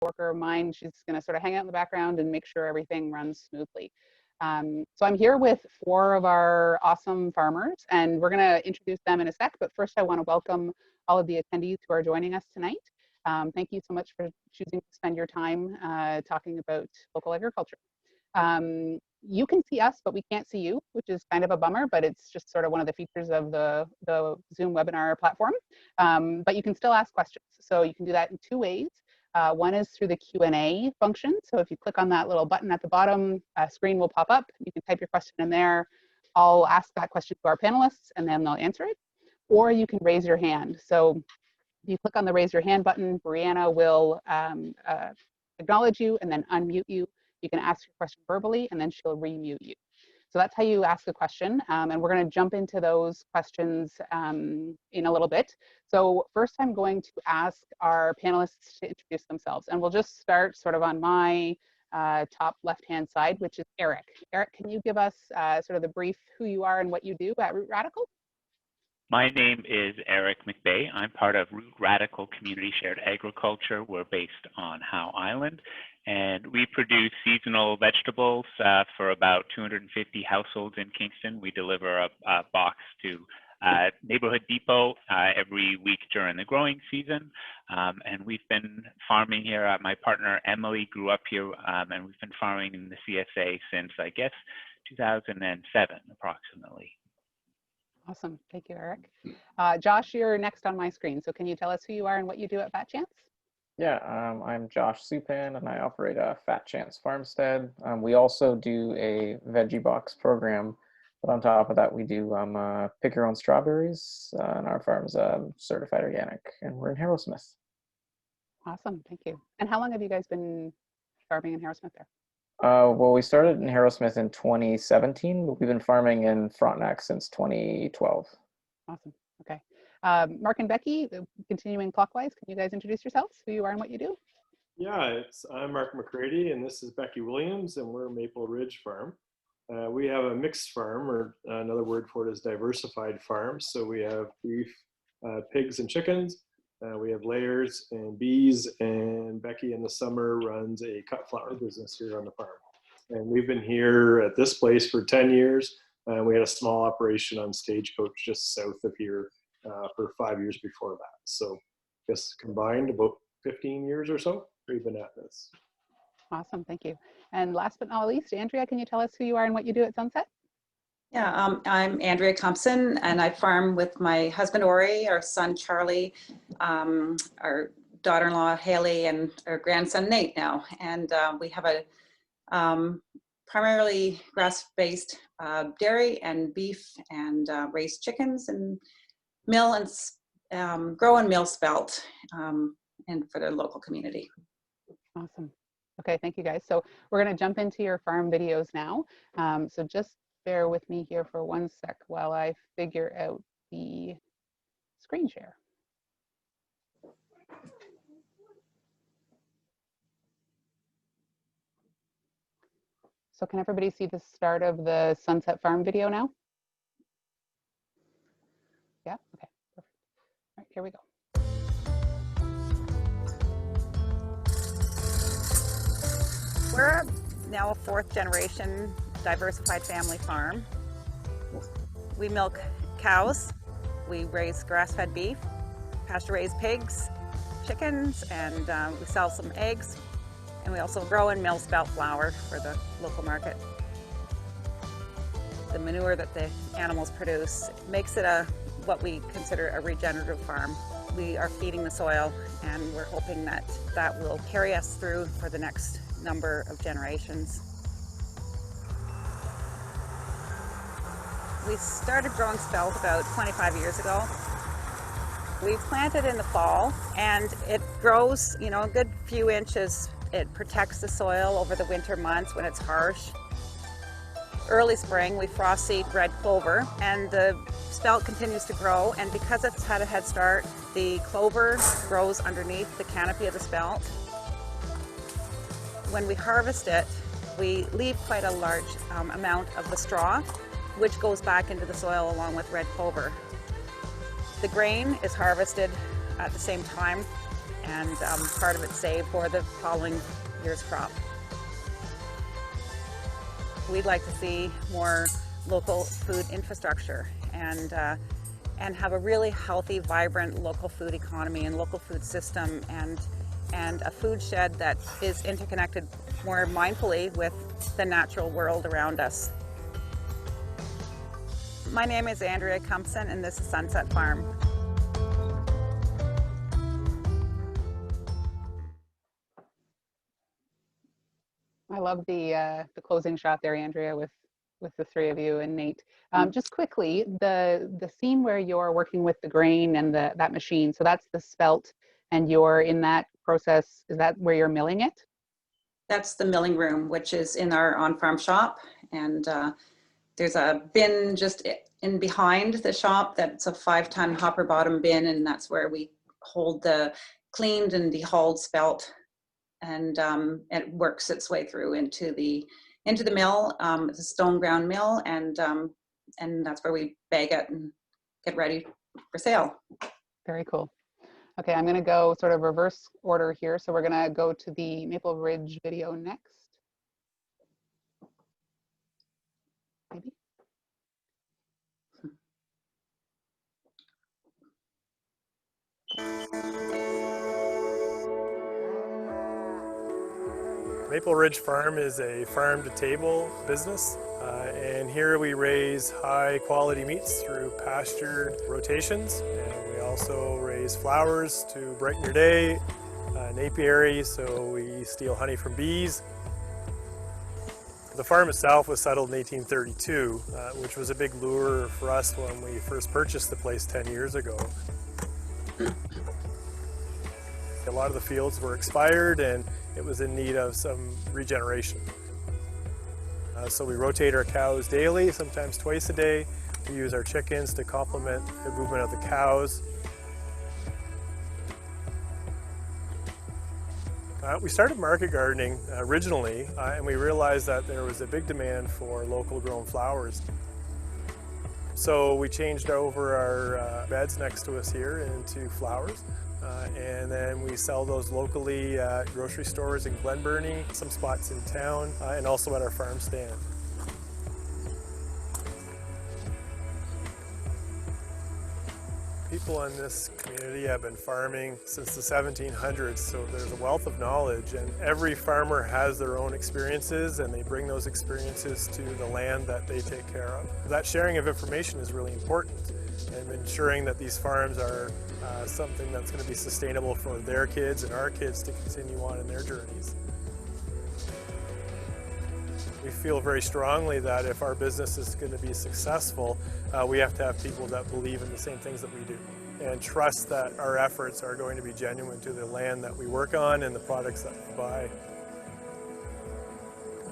coworker of mine. She's going to sort of hang out in the background and make sure everything runs smoothly. So I'm here with 4 of our awesome farmers, and we're going to introduce them in a sec. But first, I want to welcome all of the attendees who are joining us tonight. Thank you so much for choosing to spend your time talking about local agriculture. You can see us, but we can't see you, which is kind of a bummer, but it's just sort of one of the features of the Zoom webinar platform. But you can still ask questions. So you can do that in 2 ways. One is through the Q&A function. So if you click on that little button at the bottom, a screen will pop up. You can type your question in there. I'll ask that question to our panelists, and then they'll answer it. Or you can raise your hand. So if you click on the raise your hand button, Brianna will acknowledge you and then unmute you. You can ask your question verbally, and then she'll remute you. So that's how you ask a question, and we're going to jump into those questions in a little bit. So first I'm going to ask our panelists to introduce themselves, and we'll just start sort of on my top left-hand side, which is Eric. Eric, can you give us sort of the brief who you are and what you do at Root Radical? My name is Eric McVeigh. I'm part of Root Radical Community Shared Agriculture. We're based on Howe Island, and we produce seasonal vegetables for about 250 households in Kingston. We deliver a box to Neighborhood Depot every week during the growing season. And we've been farming here. My partner Emily grew up here, and we've been farming in the CSA since, I guess, 2007 approximately. Awesome. Thank you, Eric. Josh, you're next on my screen. So can you tell us who you are and what you do at Fat Chance? Yeah, I'm Josh Suppan, and I operate a Fat Chance Farmstead. We also do a veggie box program, but on top of that, we do pick your own strawberries, and our farm's certified organic, and we're in Harrowsmith. Awesome. Thank you. And how long have you guys been farming in Harrowsmith there? Well, we started in Harrowsmith in 2017, but we've been farming in Frontenac since 2012. Awesome. Okay. Mark and Becky, continuing clockwise, can you guys introduce yourselves, who you are and what you do? Yeah, I'm Mark McCready, and this is Becky Williams, and we're Maple Ridge Farm. We have a mixed farm, or another word for it is diversified farms. So we have beef, pigs, and chickens. We have layers and bees, and Becky in the summer runs a cut flower business here on the farm. And we've been here at this place for 10 years. We had a small operation on Stagecoach just south of here for 5 years before that. So I guess combined about 15 years or so we've been at this. Awesome, thank you. And last but not least, Andrea, can you tell us who you are and what you do at Sonset? Yeah, I'm Andrea Compson, and I farm with my husband Orrie, our son Charlie, our daughter-in-law Haley, and our grandson Nate now. And we have a primarily grass-based dairy and beef, and raise chickens and mill and grow and mill spelt, and for the local community. Awesome. Okay, thank you guys. So we're going to jump into your farm videos now. So just bear with me here for 1 sec while I figure out the screen share. So can everybody see the start of the Sonset Farm video now? Yeah, okay, perfect. All right, here we go. We're now a 4th generation diversified family farm. We milk cows, we raise grass-fed beef, pasture-raised pigs, chickens, and we sell some eggs, and we also grow and mill spelt flour for the local market. The manure that the animals produce makes it what we consider a regenerative farm. We are feeding the soil, and we're hoping that that will carry us through for the next number of generations. We started growing spelt about 25 years ago. We planted in the fall, and it grows, a good few inches. It protects the soil over the winter months when it's harsh. Early spring, we frost seed red clover, and the spelt continues to grow, and because it's had a head start, the clover grows underneath the canopy of the spelt. When we harvest it, we leave quite a large amount of the straw, which goes back into the soil along with red clover. The grain is harvested at the same time, and part of it saved for the following year's crop. We'd like to see more local food infrastructure and have a really healthy, vibrant local food economy and local food system, and a food shed that is interconnected more mindfully with the natural world around us. My name is Andrea Compson, and this is Sonset Farm. I love the closing shot there, Andrea, with the three of you and Nate. Just quickly, the scene where you're working with the grain and that machine, so that's the spelt, and you're in that process, is that where you're milling it? That's the milling room, which is in our on-farm shop. And there's a bin just in behind the shop that's a 5-ton hopper bottom bin, and that's where we hold the cleaned and dehulled spelt, and it works its way through into the mill. It's a stone ground mill, and that's where we bag it and get ready for sale. Very cool. Okay, I'm going to go sort of reverse order here. So we're going to go to the Maple Ridge video next. Maybe. Maple Ridge Farm is a farm-to-table business, and here we raise high-quality meats through pastured rotations, and we also raise flowers to brighten your day, an apiary, so we steal honey from bees. The farm itself was settled in 1832, which was a big lure for us when we first purchased the place 10 years ago. A lot of the fields were expired and it was in need of some regeneration. So we rotate our cows daily, sometimes twice a day. We use our chickens to complement the movement of the cows. We started market gardening originally, and we realized that there was a big demand for local grown flowers. So we changed over our beds next to us here into flowers. And then we sell those locally at grocery stores in Glen Burnie, some spots in town, and also at our farm stand. People in this community have been farming since the 1700s, so there's a wealth of knowledge, and every farmer has their own experiences, and they bring those experiences to the land that they take care of. That sharing of information is really important, and ensuring that these farms are something that's going to be sustainable for their kids and our kids to continue on in their journeys. We feel very strongly that if our business is going to be successful, we have to have people that believe in the same things that we do and trust that our efforts are going to be genuine to the land that we work on and the products that we buy.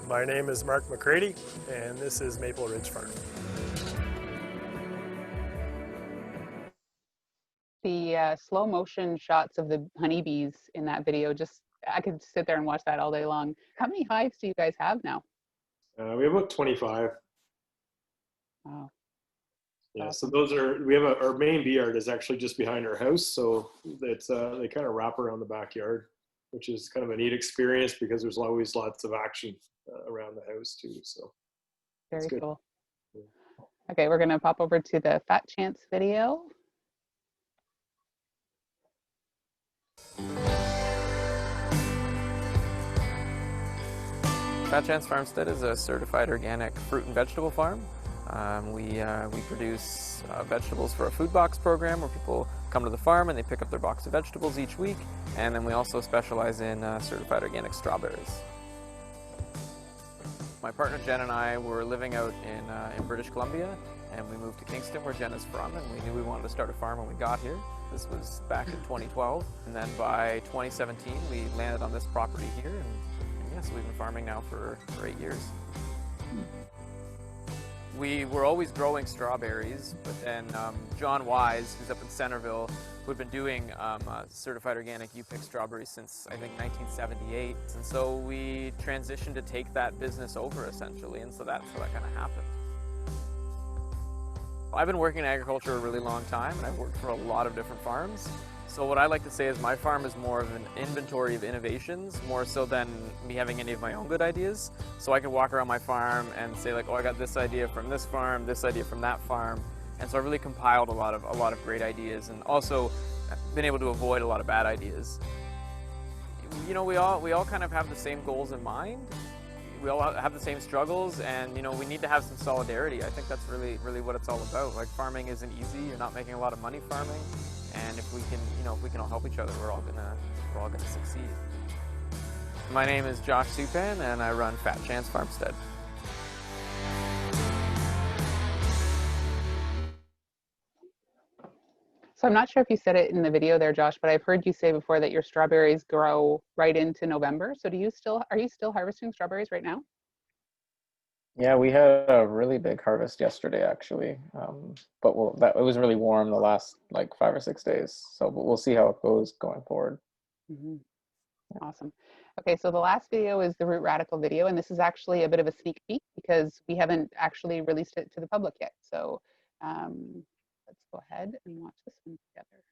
My name is Mark McCready, and this is Maple Ridge Farm. The slow motion shots of the honeybees in that video, I could sit there and watch that all day long. How many hives do you guys have now? We have about 25. Wow. Yeah, so we have our main bee yard is actually just behind our house, so it's they kind of wrap around the backyard, which is kind of a neat experience because there's always lots of action around the house too. So very cool. Yeah. Okay, we're gonna pop over to the Fat Chance video. Fat Chance Farmstead is a certified organic fruit and vegetable farm. We produce vegetables for a food box program where people come to the farm and they pick up their box of vegetables each week, and then we also specialize in certified organic strawberries. My partner Jen and I were living out in British Columbia, and we moved to Kingston where Jen is from, and we knew we wanted to start a farm when we got here. This was back in 2012, and then by 2017 we landed on this property here, and so we've been farming now for 8 years. We were always growing strawberries, but then John Wise, who's up in Centerville, who had been doing certified organic U-Pick strawberries since I think 1978, and so we transitioned to take that business over essentially, and so that's how that kind of happened. I've been working in agriculture a really long time, and I've worked for a lot of different farms. So what I like to say is my farm is more of an inventory of innovations, more so than me having any of my own good ideas. So I can walk around my farm and say like, oh, I got this idea from this farm, this idea from that farm. And so I really compiled a lot of great ideas, and also been able to avoid a lot of bad ideas. You know, we all kind of have the same goals in mind. We all have the same struggles, and you know, we need to have some solidarity. I think that's really what it's all about. Like, farming isn't easy. You're not making a lot of money farming, and if we can all help each other, we're all gonna succeed. My name is Josh Suppan, and I run Fat Chance Farmstead. So I'm not sure if you said it in the video there, Josh, but I've heard you say before that your strawberries grow right into November. So are you still harvesting strawberries right now? Yeah, we had a really big harvest yesterday, actually. But it was really warm the last like 5 or 6 days. So we'll see how it goes going forward. Mm-hmm. Awesome. Okay, so the last video is the Root Radical video, and this is actually a bit of a sneak peek because we haven't actually released it to the public yet. So let's go ahead and watch this one together.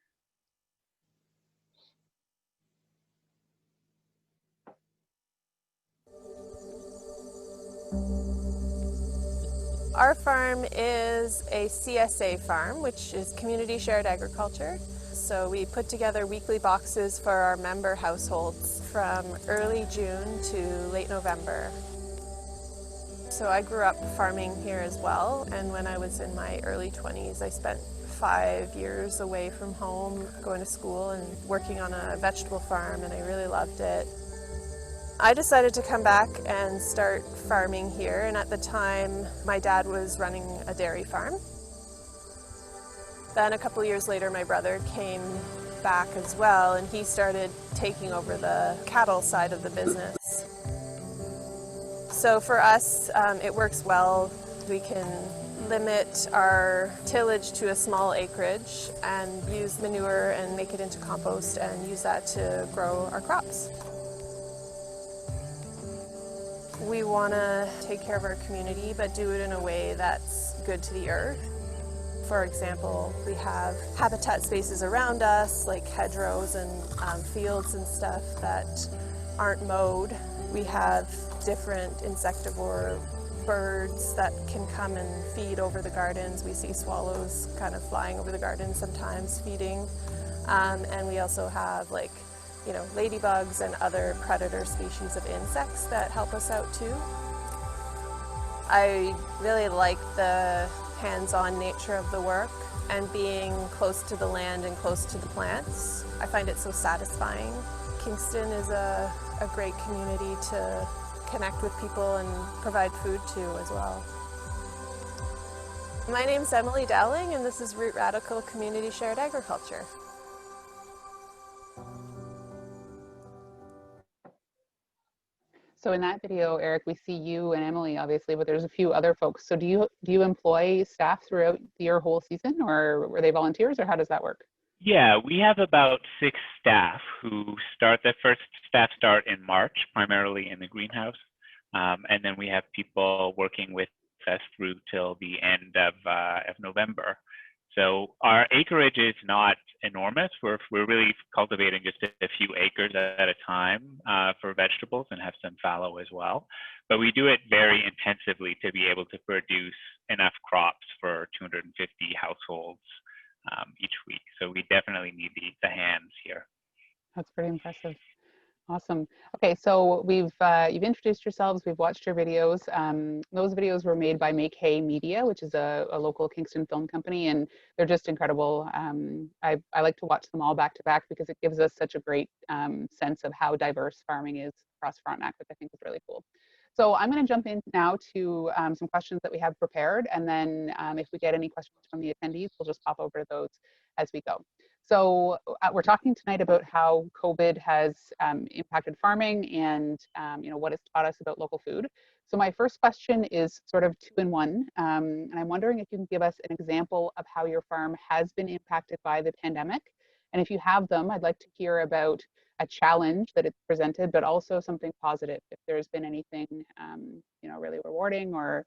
Our farm is a CSA farm, which is Community Shared Agriculture. So we put together weekly boxes for our member households from early June to late November. So I grew up farming here as well, and when I was in my early 20s, I spent 5 years away from home, going to school and working on a vegetable farm, and I really loved it. I decided to come back and start farming here, and at the time my dad was running a dairy farm. Then a couple of years later my brother came back as well, and he started taking over the cattle side of the business. So for us, it works well. We can limit our tillage to a small acreage and use manure and make it into compost and use that to grow our crops. We want to take care of our community, but do it in a way that's good to the earth. For example, we have habitat spaces around us, like hedgerows and fields and stuff that aren't mowed. We have different insectivore birds that can come and feed over the gardens. We see swallows kind of flying over the garden sometimes, feeding. And we also have ladybugs and other predator species of insects that help us out too. I really like the hands-on nature of the work and being close to the land and close to the plants. I find it so satisfying. Kingston is a great community to connect with people and provide food to as well. My name's Emily Dowling, and this is Root Radical Community Shared Agriculture. So in that video, Eric, we see you and Emily, obviously, but there's a few other folks. So do you employ staff throughout your whole season, or were they volunteers, or how does that work? Yeah, we have about 6 staff who start. The first staff start in March, primarily in the greenhouse. And then we have people working with us through till the end of November. So our acreage is not enormous. We're really cultivating just a few acres at a time for vegetables, and have some fallow as well. But we do it very intensively to be able to produce enough crops for 250 households each week. So we definitely need the hands here. That's pretty impressive. Awesome. Okay, so you've introduced yourselves. We've watched your videos. Those videos were made by Make Hay Media, which is a local Kingston film company, and they're just incredible. I like to watch them all back to back because it gives us such a great sense of how diverse farming is across Frontenac, which I think is really cool. So I'm going to jump in now to some questions that we have prepared, and then if we get any questions from the attendees, we'll just pop over to those as we go. So we're talking tonight about how COVID has impacted farming and what it's taught us about local food. So my first question is sort of 2 in 1, and I'm wondering if you can give us an example of how your farm has been impacted by the pandemic. And if you have them, I'd like to hear about a challenge that it's presented, but also something positive, if there's been anything really rewarding or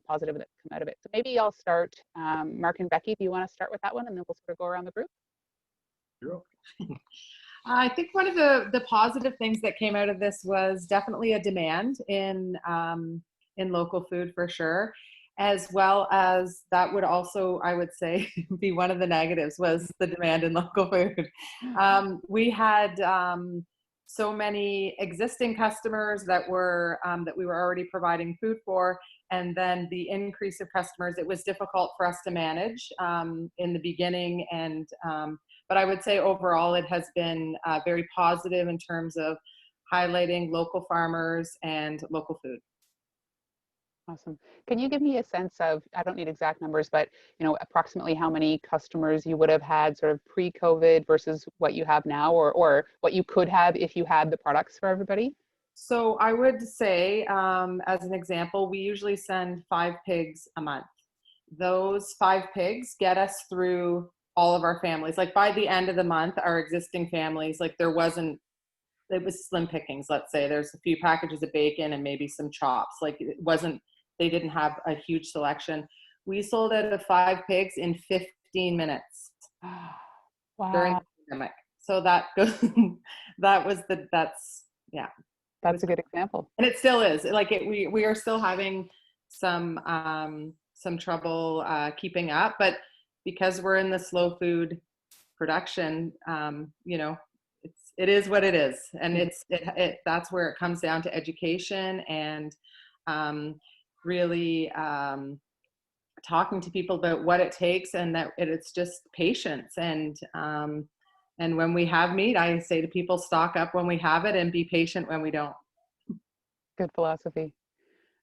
positive that's come out of it. So maybe I'll start, Mark and Becky, do you want to start with that one, and then we'll sort of go around the group? Zero. I think one of the positive things that came out of this was definitely a demand in local food for sure, as well as that would also, I would say, be one of the negatives was the demand in local food. We had so many existing customers that we were already providing food for, and then the increase of customers, it was difficult for us to manage in the beginning, and but I would say overall it has been very positive in terms of highlighting local farmers and local food. Awesome. Can you give me a sense of, I don't need exact numbers, but approximately how many customers you would have had sort of pre-COVID versus what you have now, or what you could have if you had the products for everybody? So I would say, as an example, we usually send 5 pigs a month. Those 5 pigs get us through all of our families. Like by the end of the month, our existing families, like it was slim pickings, let's say. There's a few packages of bacon and maybe some chops. Like they didn't have a huge selection. We sold out of 5 pigs in 15 minutes. Wow. During the pandemic. So that's a good example. And it still is. Like we are still having some trouble keeping up, but because we're in the slow food production, it is what it is, and that's where it comes down to education and really talking to people about what it takes, and that it's just patience. And when we have meat, I say to people, stock up when we have it and be patient when we don't. Good philosophy.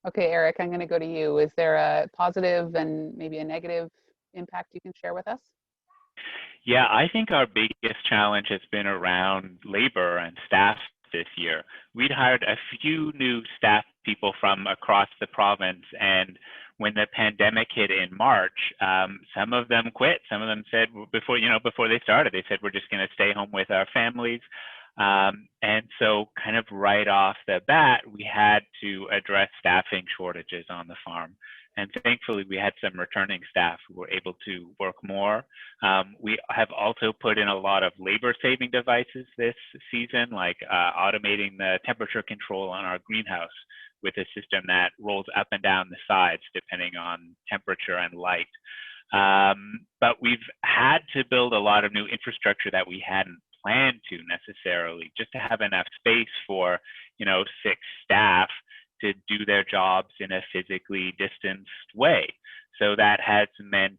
Okay, Eric, I'm going to go to you. Is there a positive and maybe a negative impact you can share with us? Yeah, I think our biggest challenge has been around labor and staff this year. We'd hired a few new staff people from across the province, and when the pandemic hit in March, some of them quit. Some of them said before they started, they said, we're just going to stay home with our families. And so kind of right off the bat, we had to address staffing shortages on the farm. And thankfully, we had some returning staff who were able to work more. We have also put in a lot of labor-saving devices this season, like automating the temperature control on our greenhouse with a system that rolls up and down the sides depending on temperature and light. But we've had to build a lot of new infrastructure that we hadn't planned to necessarily, just to have enough space for 6 staff to do their jobs in a physically distanced way. So that has meant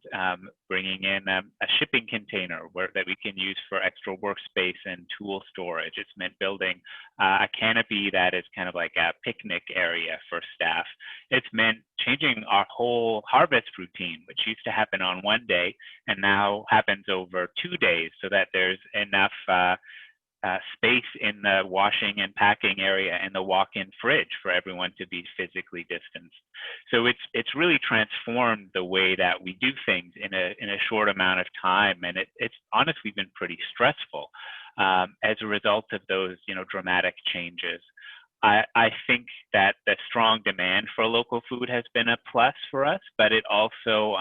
bringing in a shipping container that we can use for extra workspace and tool storage. It's meant building a canopy that is kind of like a picnic area for staff. It's meant changing our whole harvest routine, which used to happen on one day and now happens over 2 days, so that there's enough space in the washing and packing area and the walk-in fridge for everyone to be physically distanced. So it's really transformed the way that we do things in a short amount of time, and it's honestly been pretty stressful as a result of those dramatic changes. I think that the strong demand for local food has been a plus for us, but it also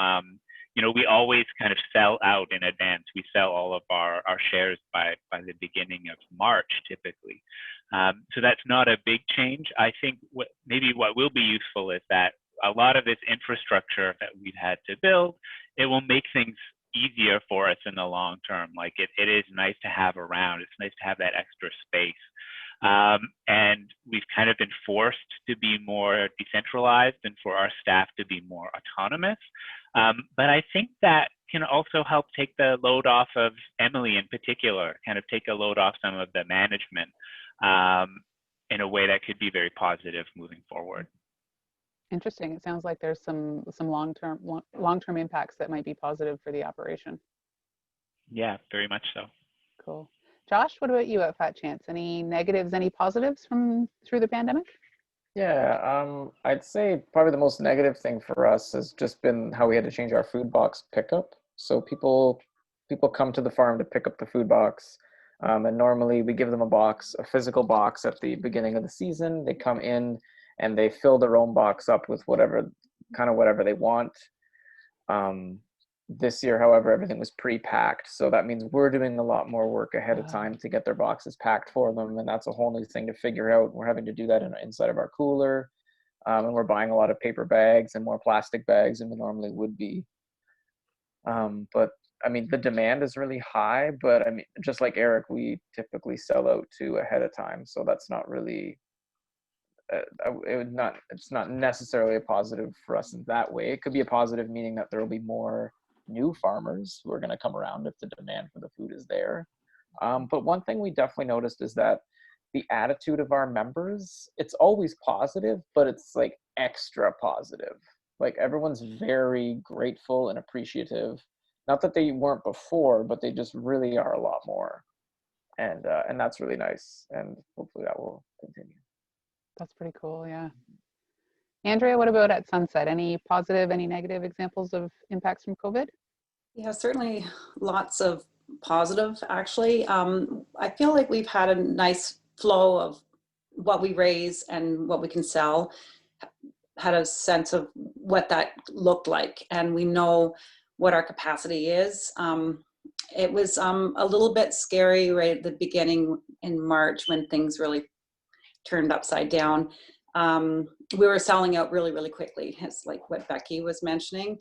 we always kind of sell out in advance. We sell all of our shares by the beginning of March, typically. So that's not a big change. I think what will be useful is that a lot of this infrastructure that we've had to build, it will make things easier for us in the long term. Like it is nice to have around. It's nice to have that extra space. And we've kind of been forced to be more decentralized and for our staff to be more autonomous. But I think that can also help take the load off of Emily in particular, kind of take a load off some of the management in a way that could be very positive moving forward. Interesting. It sounds like there's some long-term impacts that might be positive for the operation. Yeah, very much so. Cool. Josh, what about you at Fat Chance? Any negatives, any positives through the pandemic? Yeah, I'd say probably the most negative thing for us has just been how we had to change our food box pickup. So people come to the farm to pick up the food box, and normally we give them a physical box at the beginning of the season. They come in and they fill their own box up with whatever they want. This year, however, everything was pre-packed. So that means we're doing a lot more work ahead of time to get their boxes packed for them. And that's a whole new thing to figure out. We're having to do that inside of our cooler. And we're buying a lot of paper bags and more plastic bags than we normally would be. But I mean, the demand is really high, but I mean, just like Eric, we typically sell out too ahead of time. So that's not really, it's not necessarily a positive for us in that way. It could be a positive, meaning that there will be more new farmers who are going to come around if the demand for the food is there. But one thing we definitely noticed is that the attitude of our members, it's always positive, but it's like extra positive. Like everyone's very grateful and appreciative. Not that they weren't before, but they just really are a lot more. And that's really nice. And hopefully that will continue. That's pretty cool, yeah. Andrea, what about at Sonset? Any positive, any negative examples of impacts from COVID? Yeah, certainly lots of positive, actually. I feel like we've had a nice flow of what we raise and what we can sell, had a sense of what that looked like, and we know what our capacity is. It was a little bit scary right at the beginning in March when things really turned upside down. We were selling out really, really quickly. It's like what Becky was mentioning.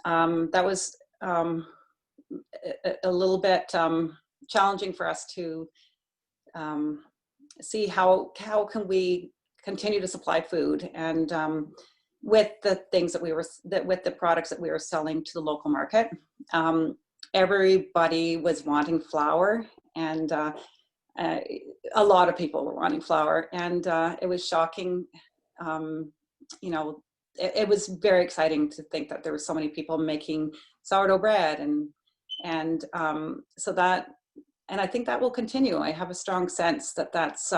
That was a little bit challenging for us to see how can we continue to supply food, and with the things that we were, with the products that we were selling to the local market. Everybody was wanting flour, and a lot of people were wanting flour, and it was shocking. You know, it was very exciting to think that there were so many people making sourdough bread, and so that, and I think that will continue. I have a strong sense that that's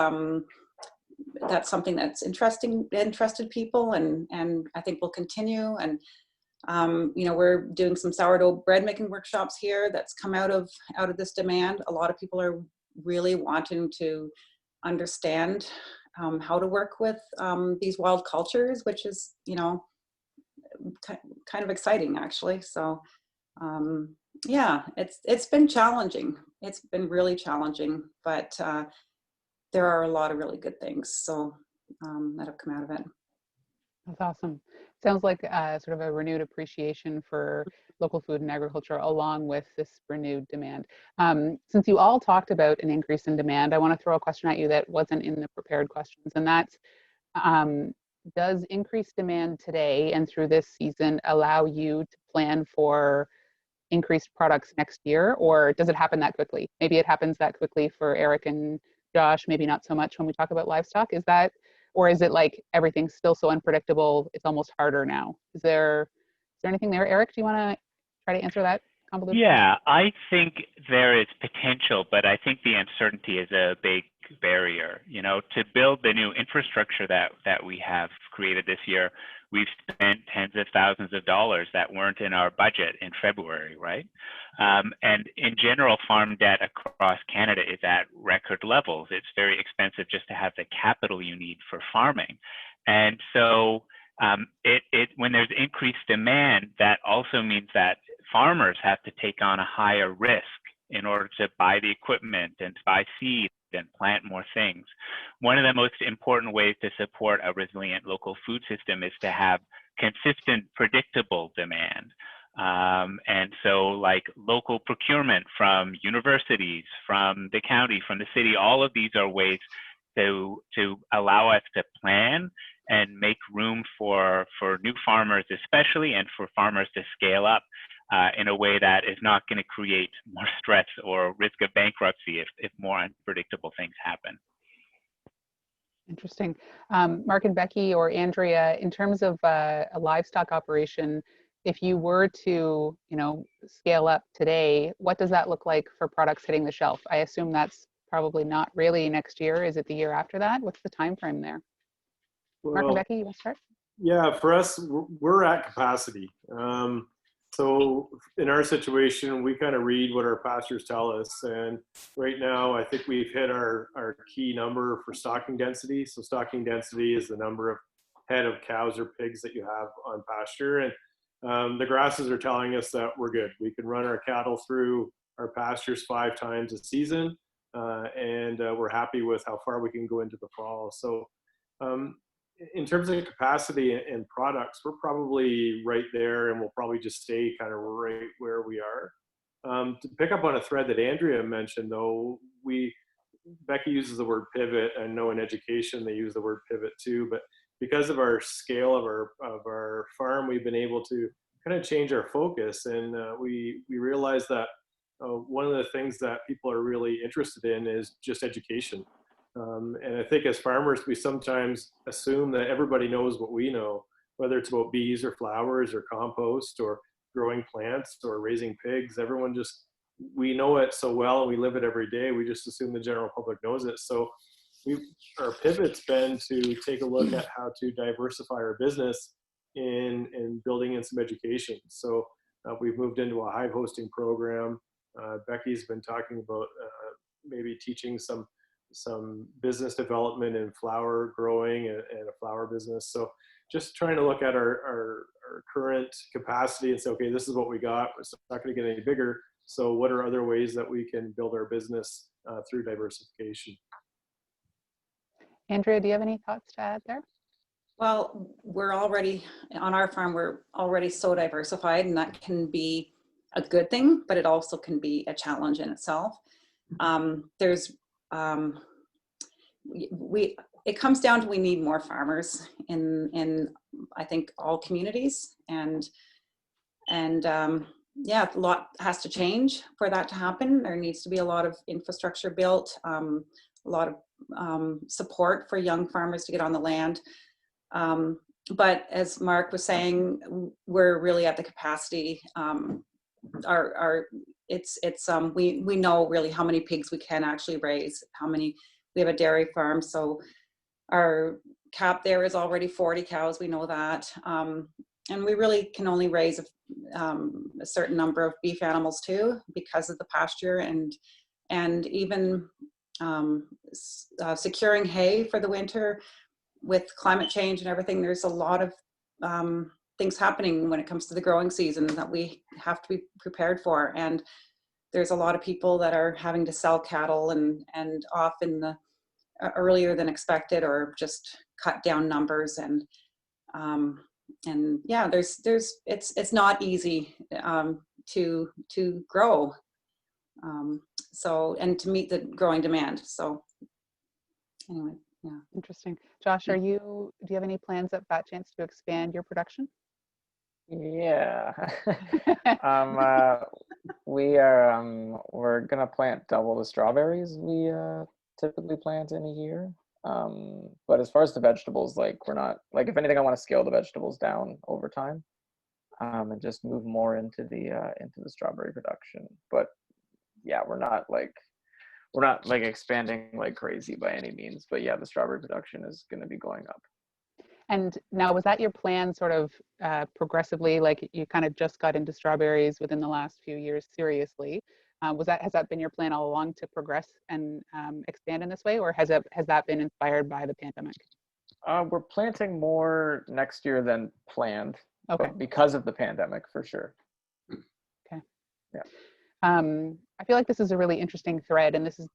something that's interested people, and I think will continue. And you know, we're doing some sourdough bread making workshops here that's come out of this demand. A lot of people are really wanting to understand how to work with these wild cultures, which is, you know, kind of exciting actually. So yeah, it's been challenging. It's been really challenging, but there are a lot of really good things so that have come out of it. That's awesome. Sounds like sort of a renewed appreciation for local food and agriculture along with this renewed demand. Since you all talked about an increase in demand, I want to throw a question at you that wasn't in the prepared questions, and that's, does increased demand today and through this season allow you to plan for increased products next year, or does it happen that quickly? Maybe it happens that quickly for Eric and Josh, maybe not so much when we talk about livestock. Is that, or is it like everything's still so unpredictable, it's almost harder now? Is there anything there? Eric, do you want to try to answer that convoluted Yeah, I think there is potential, but I think the uncertainty is a big barrier. You know, to build the new infrastructure that we have created this year, we've spent tens of thousands of dollars that weren't in our budget in February, right? And in general, farm debt across Canada is at record levels. It's very expensive just to have the capital you need for farming. And so when there's increased demand, that also means that farmers have to take on a higher risk in order to buy the equipment and to buy seed and plant more things. One of the most important ways to support a resilient local food system is to have consistent, predictable demand. And so like local procurement from universities, from the county, from the city, all of these are ways to allow us to plan and make room for new farmers especially, and for farmers to scale up in a way that is not going to create more stress or risk of bankruptcy if more unpredictable things happen. Interesting. Mark and Becky or Andrea, in terms of a livestock operation, if you were to, you know, scale up today, what does that look like for products hitting the shelf? I assume that's probably not really next year. Is it the year after that? What's the time frame there? Well, Mark and Becky, you want to start? Yeah, for us, we're at capacity. So in our situation, we kind of read what our pastures tell us. And right now, I think we've hit our key number for stocking density. So stocking density is the number of head of cows or pigs that you have on pasture. the grasses are telling us that we're good. We can run our cattle through our pastures 5 times a season, and we're happy with how far we can go into the fall. So in terms of capacity and products, we're probably right there, and we'll probably just stay kind of right where we are. To pick up on a thread that Andrea mentioned, though, Becky uses the word pivot. I know in education they use the word pivot too, but because of our scale of our farm, we've been able to kind of change our focus, and we realize that one of the things that people are really interested in is just education. And I think as farmers, we sometimes assume that everybody knows what we know, whether it's about bees or flowers or compost or growing plants or raising pigs. Everyone just, we know it so well and we live it every day. We just assume the general public knows it. So our pivot's been to take a look at how to diversify our business in building in some education. So we've moved into a hive hosting program. Becky's been talking about maybe teaching some business development in flower growing and a flower business. So just trying to look at our current capacity and say, okay, this is what we got. It's not going to get any bigger. So what are other ways that we can build our business through diversification? Andrea, do you have any thoughts to add there? Well, we're already, on our farm, we're already so diversified, and that can be a good thing, but it also can be a challenge in itself. It comes down to, we need more farmers in I think all communities, and yeah, a lot has to change for that to happen. There needs to be a lot of infrastructure built, a lot of support for young farmers to get on the land. But as Mark was saying, we're really at the capacity. We know really how many pigs we can actually raise, we have a dairy farm, so our cap there is already 40 cows, we know that. And we really can only raise a certain number of beef animals too, because of the pasture, and even securing hay for the winter with climate change and everything. There's a lot of things happening when it comes to the growing season that we have to be prepared for. And there's a lot of people that are having to sell cattle and off in the earlier than expected, or just cut down numbers. And yeah, it's not easy to grow. So, and to meet the growing demand. So anyway, yeah. Interesting. Josh, do you have any plans at Fat Chance to expand your production? Yeah. We're gonna plant double the strawberries we typically plant in a year. But as far as the vegetables, we're not, if anything, I want to scale the vegetables down over time, and just move more into the strawberry production. But yeah, we're not expanding like crazy by any means. But yeah, the strawberry production is going to be going up. And now, was that your plan sort of progressively, like you kind of just got into strawberries within the last few years seriously? Has that been your plan all along, to progress and expand in this way, or has that been inspired by the pandemic? We're planting more next year than planned, okay, because of the pandemic, for sure. Okay. Yeah. I feel like this is a really interesting thread, and this is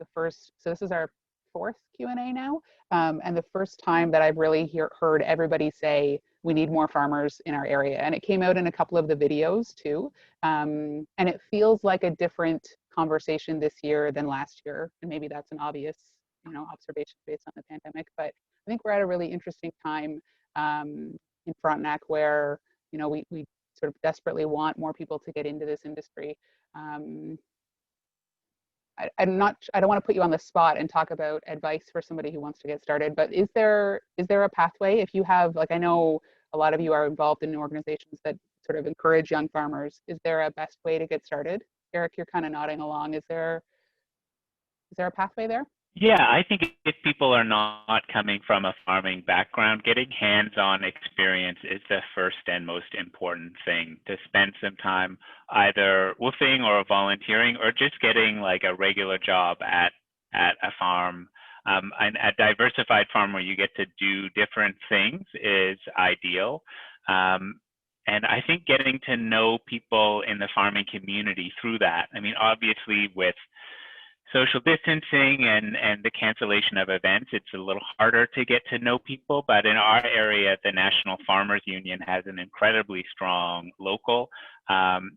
our 4th Q&A now, and the first time that I've really heard everybody say we need more farmers in our area, and it came out in a couple of the videos too, and it feels like a different conversation this year than last year, and maybe that's an obvious observation based on the pandemic, but I think we're at a really interesting time in Frontenac where we sort of desperately want more people to get into this industry. I don't want to put you on the spot and talk about advice for somebody who wants to get started, but is there a pathway? If you have, I know a lot of you are involved in organizations that sort of encourage young farmers, is there a best way to get started? Eric, you're kind of nodding along. Is there a pathway there? Yeah, I think if people are not coming from a farming background, getting hands-on experience is the first and most important thing. To spend some time either woofing or volunteering, or just getting a regular job at a farm. And a diversified farm where you get to do different things is ideal. And I think getting to know people in the farming community through that, I mean, obviously with social distancing and the cancellation of events, it's a little harder to get to know people. But in our area, the National Farmers Union has an incredibly strong local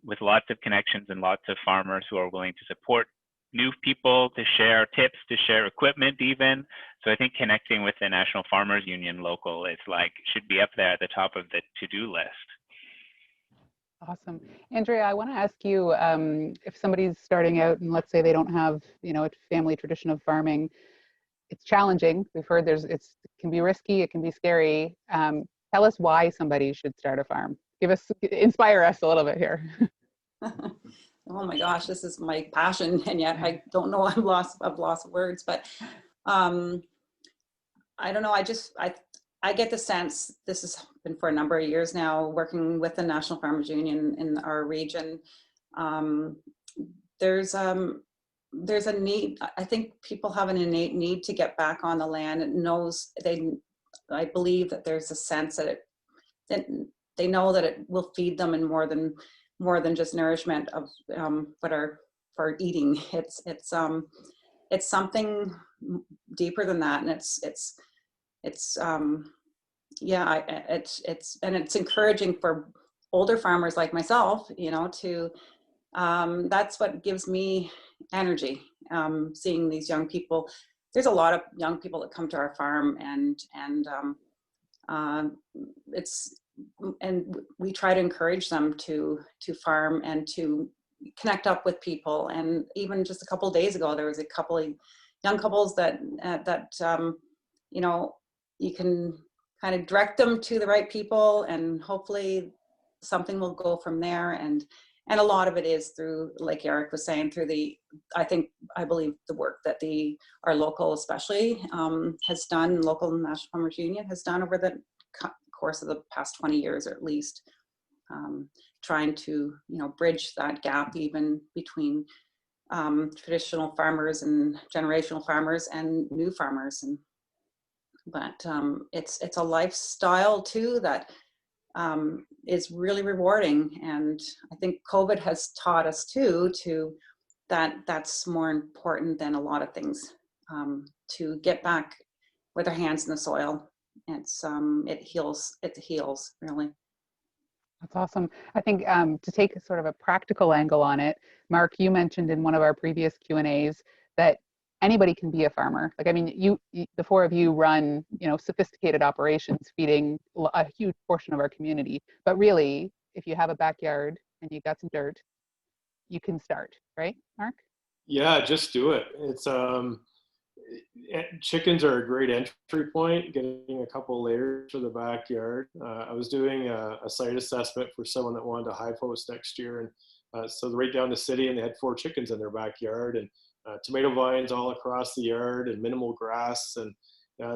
with lots of connections and lots of farmers who are willing to support new people, to share tips, to share equipment even. So I think connecting with the National Farmers Union local is like, should be up there at the top of the to-do list. Awesome. Andrea, I want to ask you, if somebody's starting out and let's say they don't have, a family tradition of farming, it's challenging. We've heard it can be risky, it can be scary. Tell us why somebody should start a farm. Inspire us a little bit here. Oh my gosh, this is my passion, and yet I don't know. I've lost words, but I don't know. I get the sense, this has been for a number of years now, working with the National Farmers Union in our region. There's a need. I think people have an innate need to get back on the land. I believe that there's a sense that they know that it will feed them in more than just nourishment of what are for eating. It's something deeper than that, and it's encouraging for older farmers like myself, to that's what gives me energy, seeing these young people. There's a lot of young people that come to our farm, and we try to encourage them to farm and to connect up with people. And even just a couple of days ago, there was a couple of young couples that you can kind of direct them to the right people, and hopefully something will go from there. And a lot of it is through, like Eric was saying, through I believe the work that our local especially has done, local National Farmers Union has done over the course of the past 20 years, or at least trying to bridge that gap even between traditional farmers and generational farmers and new farmers. But it's a lifestyle too that is really rewarding, and I think COVID has taught us too that's more important than a lot of things, to get back with our hands in the soil. It heals really. That's awesome. I think to take sort of a practical angle on it, Mark, you mentioned in one of our previous Q&As that anybody can be a farmer. Like, I mean, you the four of you run, sophisticated operations feeding a huge portion of our community. But really, if you have a backyard and you got some dirt, you can start, right, Mark? Yeah, just do it. It's chickens are a great entry point, getting a couple layers for the backyard. I was doing a site assessment for someone that wanted a high post next year, and so right down the city, and they had 4 chickens in their backyard, and tomato vines all across the yard, and minimal grass. And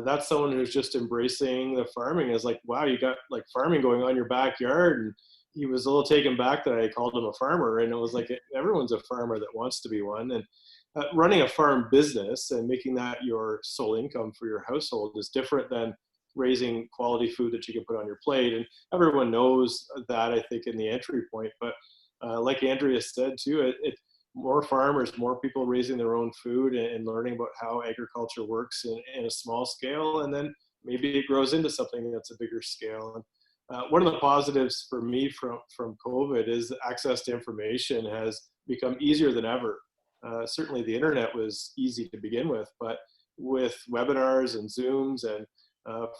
that's someone who's just embracing the farming. Is like, wow, you got like farming going on in your backyard. And he was a little taken back that I called him a farmer, and it was like, everyone's a farmer that wants to be one. And running a farm business and making that your sole income for your household is different than raising quality food that you can put on your plate. And everyone knows that, I think, in the entry point. But like Andrea said too, more farmers, more people raising their own food and learning about how agriculture works in a small scale, and then maybe it grows into something that's a bigger scale. And one of the positives for me from COVID is access to information has become easier than ever. Certainly the internet was easy to begin with, but with webinars and Zooms, and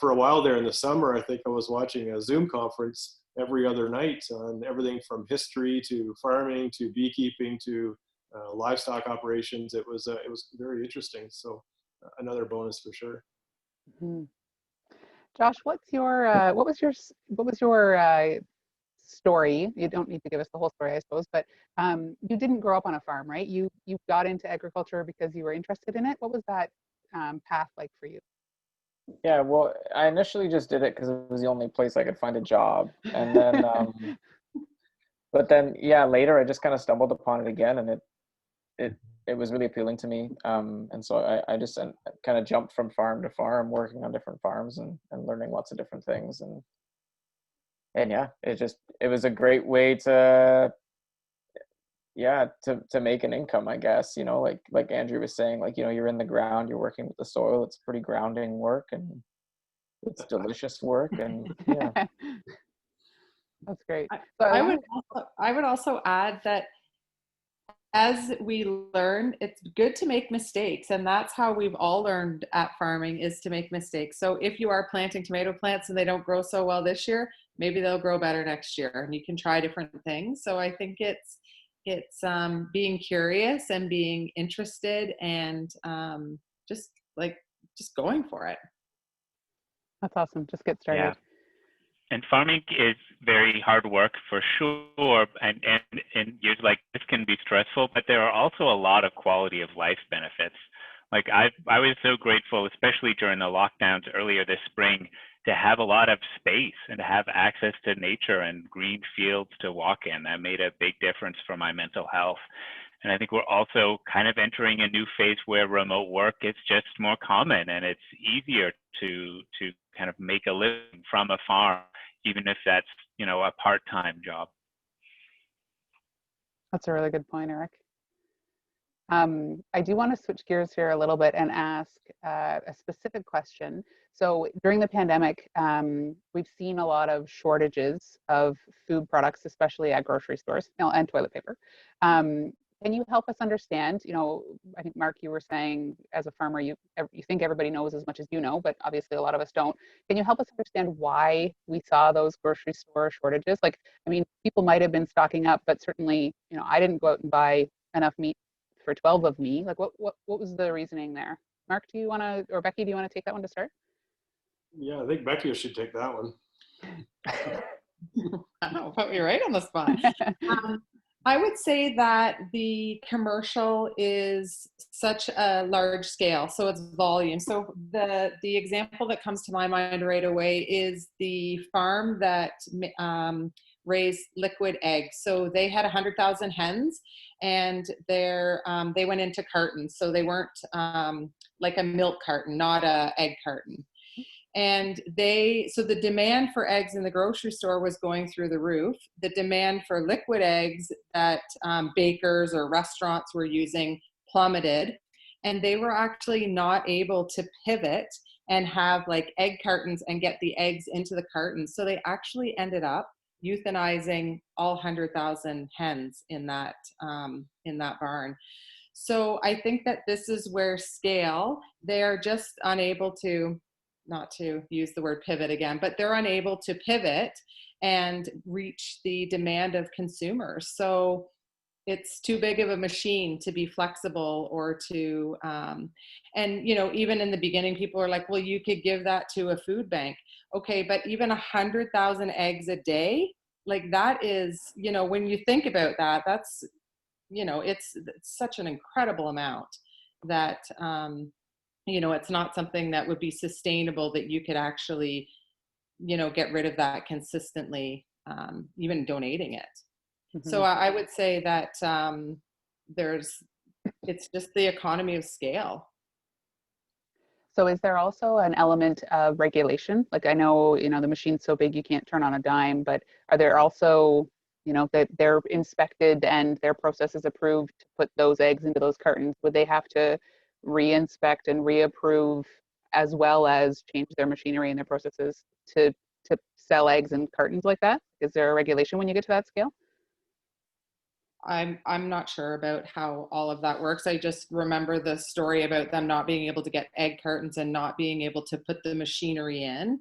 for a while there in the summer, I think I was watching a Zoom conference every other night on everything from history to farming to beekeeping to livestock operations. It was very interesting. So another bonus for sure. Mm-hmm. Josh, what was your story? You don't need to give us the whole story, I suppose, but you didn't grow up on a farm, right? You got into agriculture because you were interested in it. What was that path like for you? Yeah, well, I initially just did it because it was the only place I could find a job, and then but then later I just kind of stumbled upon it again, and it was really appealing to me, and so I just kind of jumped from farm to farm, working on different farms and learning lots of different things. And and yeah, it was a great way to to make an income, I guess. Like Andrew was saying, like, you're in the ground, you're working with the soil. It's pretty grounding work, and it's delicious work, and yeah. That's great. I would also add that as we learn, it's good to make mistakes, and that's how we've all learned at farming, is to make mistakes. So if you are planting tomato plants and they don't grow so well this year, maybe they'll grow better next year, and you can try different things. So I think it's being curious and being interested, and just going for it. That's awesome. Just get started. Yeah. And farming is very hard work for sure, and years like this can be stressful, but there are also a lot of quality of life benefits. Like I was so grateful, especially during the lockdowns earlier this spring, to have a lot of space and to have access to nature and green fields to walk in. That made a big difference for my mental health. And I think we're also kind of entering a new phase where remote work is just more common, and it's easier to kind of make a living from a farm, even if that's, a part-time job. That's a really good point, Eric. I do want to switch gears here a little bit and ask a specific question. So during the pandemic, we've seen a lot of shortages of food products, especially at grocery stores, and toilet paper. Can you help us understand, I think, Mark, you were saying as a farmer, you think everybody knows as much as you know, but obviously a lot of us don't. Can you help us understand why we saw those grocery store shortages? Like, I mean, people might have been stocking up, but certainly, I didn't go out and buy enough meat for 12 of me. Like, what was the reasoning there? Mark, do you want to, or Becky, do you want to take that one to start? Yeah, I think Becky should take that one. I don't put me right on the spot. I would say that the commercial is such a large scale, so it's volume. So the example that comes to my mind right away is the farm that raised liquid eggs. So they had 100,000 hens, and they went into cartons. So they weren't like a milk carton, not a egg carton. And so the demand for eggs in the grocery store was going through the roof. The demand for liquid eggs that bakers or restaurants were using plummeted, and they were actually not able to pivot and have like egg cartons and get the eggs into the cartons. So they actually ended up euthanizing all 100,000 hens in that barn. So I think that this is where scale, they're just unable to, not to use the word pivot again, but they're unable to pivot and reach the demand of consumers. So it's too big of a machine to be flexible or to, and even in the beginning, people are like, well, you could give that to a food bank. Okay, but even 100,000 eggs a day, like that is, when you think about that, that's, it's such an incredible amount that, it's not something that would be sustainable, that you could actually, get rid of that consistently, even donating it. Mm-hmm. So I would say that it's just the economy of scale. So is there also an element of regulation? Like, I know, the machine's so big you can't turn on a dime, but are there also, that they're inspected and their process is approved to put those eggs into those cartons? Would they have to re-inspect and reapprove, as well as change their machinery and their processes to sell eggs in cartons like that? Is there a regulation when you get to that scale? I'm not sure about how all of that works. I just remember the story about them not being able to get egg cartons and not being able to put the machinery in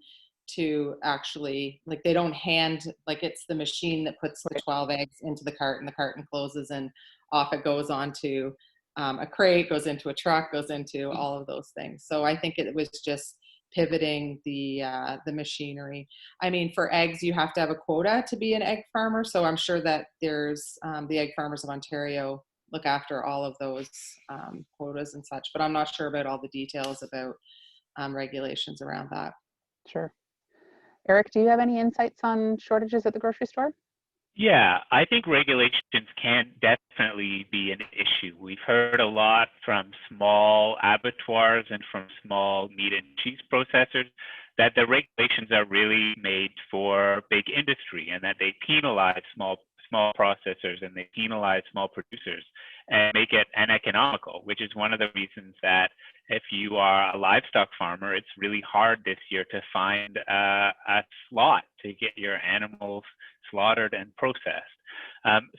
to actually, like, they don't hand, like, it's the machine that puts the 12 eggs into the carton closes, and off it goes onto a crate, goes into a truck, goes into all of those things. So I think it was just pivoting the machinery. I mean, for eggs, you have to have a quota to be an egg farmer. So I'm sure that there's the Egg Farmers of Ontario look after all of those quotas and such, but I'm not sure about all the details about regulations around that. Sure. Eric, do you have any insights on shortages at the grocery store? Yeah, I think regulations can definitely be an issue. We've heard a lot from small abattoirs and from small meat and cheese processors that the regulations are really made for big industry, and that they penalize small processors and they penalize small producers and make it uneconomical, which is one of the reasons that if you are a livestock farmer, it's really hard this year to find a slot to get your animals slaughtered and processed.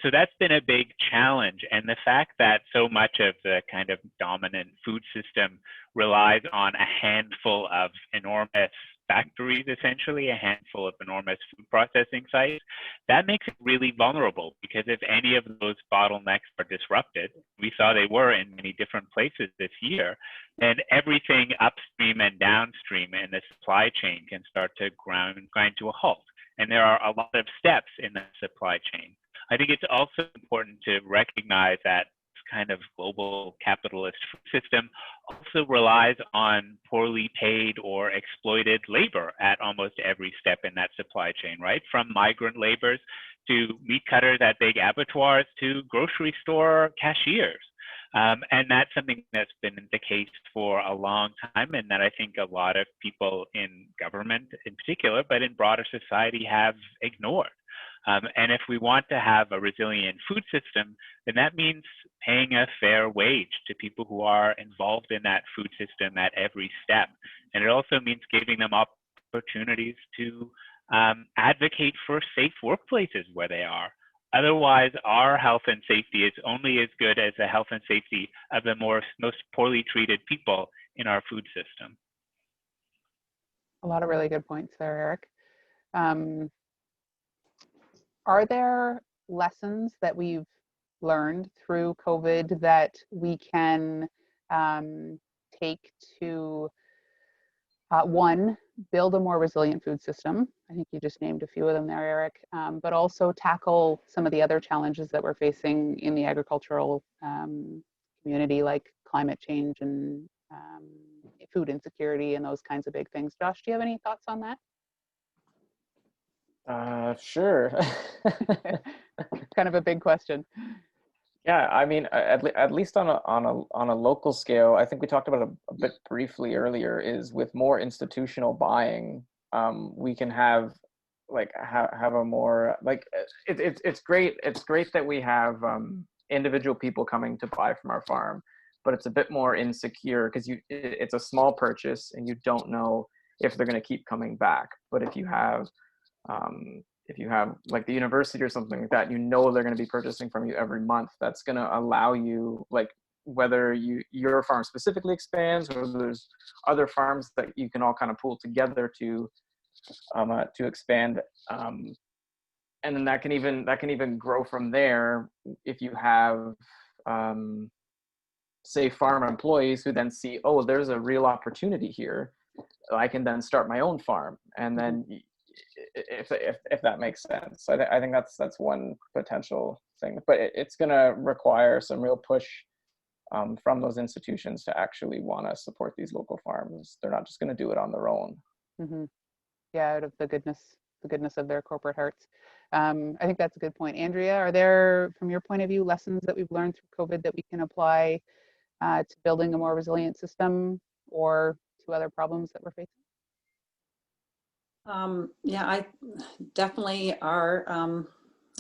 So that's been a big challenge. And the fact that so much of the kind of dominant food system relies on a handful of enormous factories, essentially, a handful of enormous food processing sites, that makes it really vulnerable, because if any of those bottlenecks are disrupted, we saw they were in many different places this year, then everything upstream and downstream in the supply chain can start to grind to a halt. And there are a lot of steps in the supply chain. I think it's also important to recognize that this kind of global capitalist food system also relies on poorly paid or exploited labor at almost every step in that supply chain, right? From migrant laborers to meat cutters at big abattoirs to grocery store cashiers. And that's something that's been the case for a long time, and that I think a lot of people in government in particular, but in broader society, have ignored. And if we want to have a resilient food system, then that means paying a fair wage to people who are involved in that food system at every step. And it also means giving them opportunities to advocate for safe workplaces where they are. Otherwise, our health and safety is only as good as the health and safety of the most poorly treated people in our food system. A lot of really good points there, Eric. Are there lessons that we've learned through COVID that we can take to, one, build a more resilient food system? I think you just named a few of them there, Eric, but also tackle some of the other challenges that we're facing in the agricultural community, like climate change and food insecurity and those kinds of big things. Josh, do you have any thoughts on that? Sure. Kind of a big question. Yeah, I mean, at least on a local scale, I think we talked about it a bit briefly earlier, is with more institutional buying, we can have have a more it's great that we have individual people coming to buy from our farm, but it's a bit more insecure because it's a small purchase and you don't know if they're going to keep coming back. But if you have like the university or something like that, you know they're going to be purchasing from you every month. That's going to allow you, like, whether your farm specifically expands or there's other farms that you can all kind of pool together to expand, and then that can even grow from there if you have say farm employees who then see, oh, there's a real opportunity here, I can then start my own farm. And then if that makes sense. I think that's one potential thing, but it's going to require some real push from those institutions to actually want to support these local farms. They're not just going to do it on their own. Mm-hmm. Yeah, out of the goodness of their corporate hearts. I think that's a good point. Andrea, are there, from your point of view, lessons that we've learned through COVID that we can apply to building a more resilient system or to other problems that we're facing? Yeah, I definitely are.